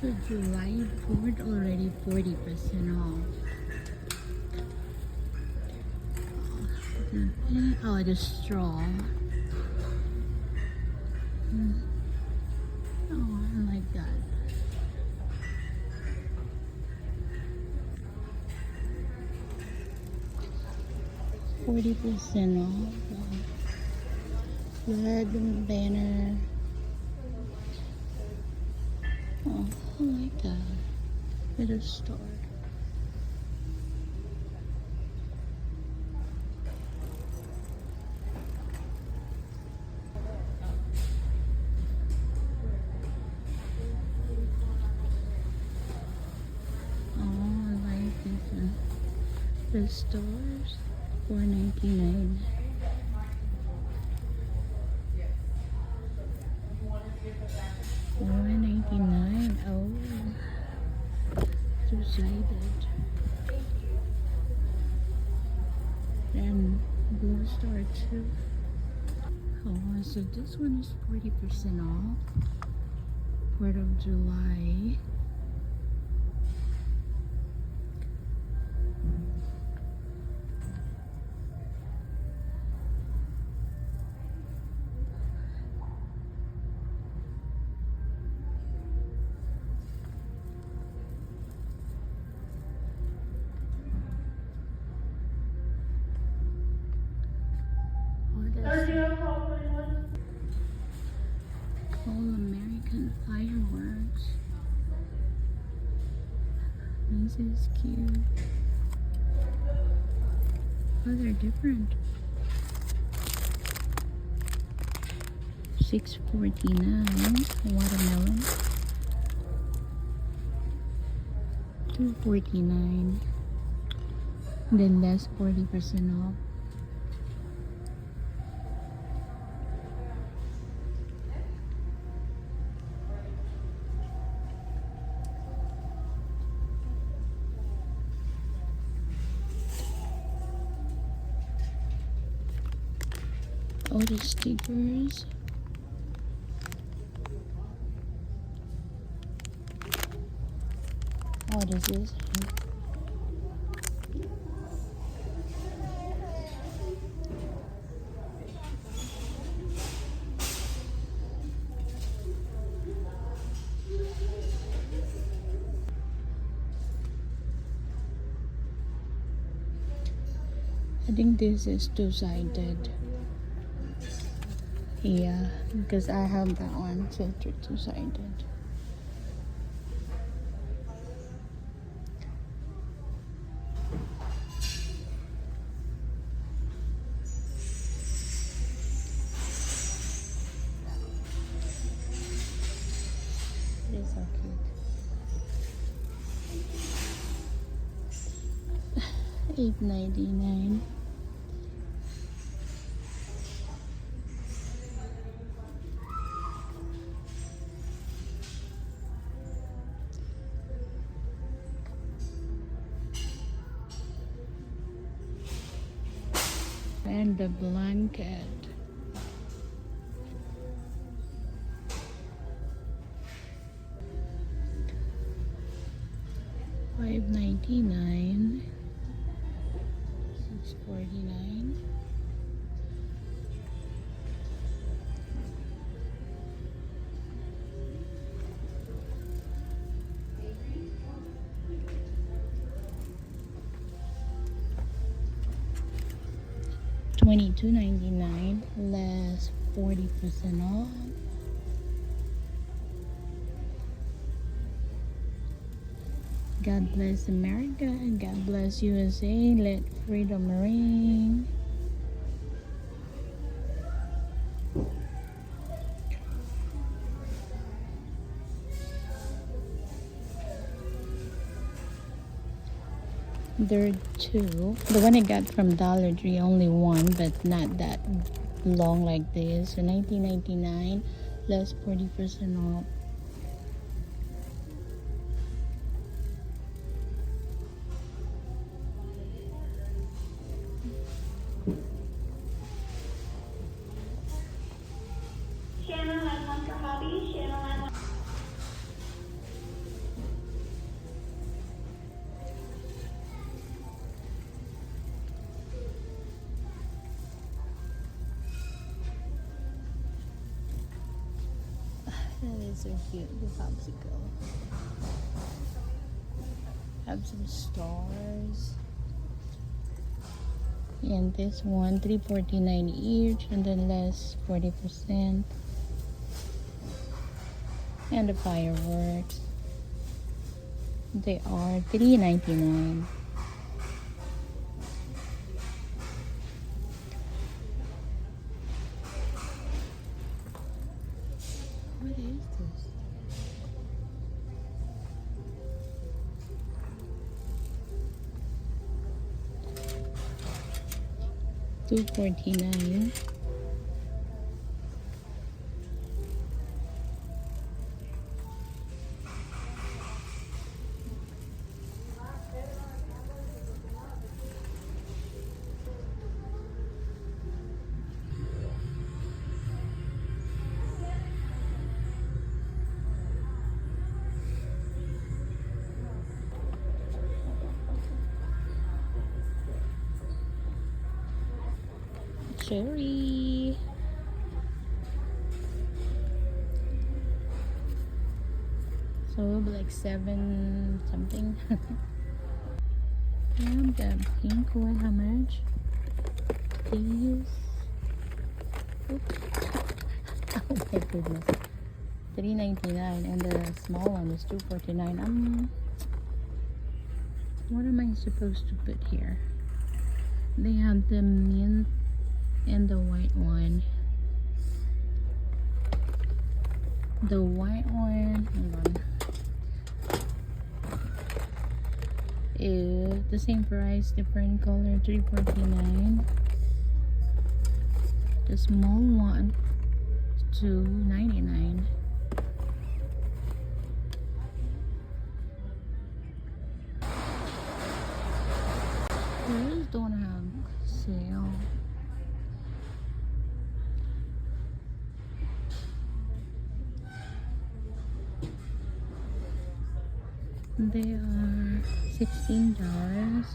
So July 4th already 40% off. Oh, the straw. Oh, I like that. 40% off. Flag banner. Oh, I like that. At a store. Oh, I like this one. The stores. $4.99. $4.99. Oh, two-sided. And blue star too. Oh, so this one is 40% off. 4th of July. All American fireworks. This is cute. Oh, they're different. $6.49. Watermelon. $2.49. Then less 40% off. All the stickers. Oh, this is. I think this is two-sided. Yeah, because I have that one, so two-sided. It is so cute. $8.99. And the blanket. $5.99. $6.49. $22.99 less 40% off. God bless America and God bless USA. Let freedom ring. There are two. The one I got from Dollar Tree, only one, but not that long like this. So $19.99 less 40% off. That is so cute, the popsicle. Have some stars. And this one, $3.49 each, and then less 40%. And the fireworks. They are $3.99. What is this? $2.49. Cherry. So it'll be like 7 something. And the pink one, how much? These. Oops. Oh my goodness. $3.99, and the small one is $2.49. What am I supposed to put here? They have the mint and the white one. The white one, hold on, is the same price, different color, $3.49. The small one is $2.99. These don't have sale. They are $16.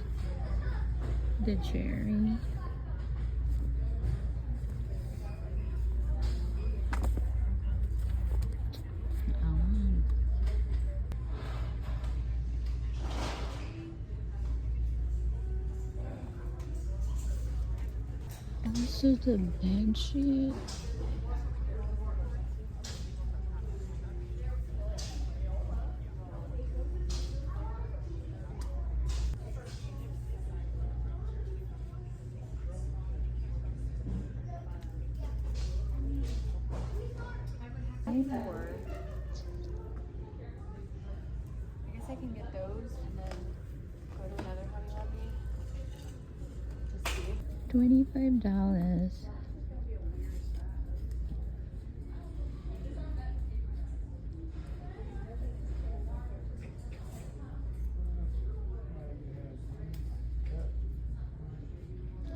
The cherry. Also the bed sheet. Or I guess I can get those and then go to another Hobby Lobby to see. $25.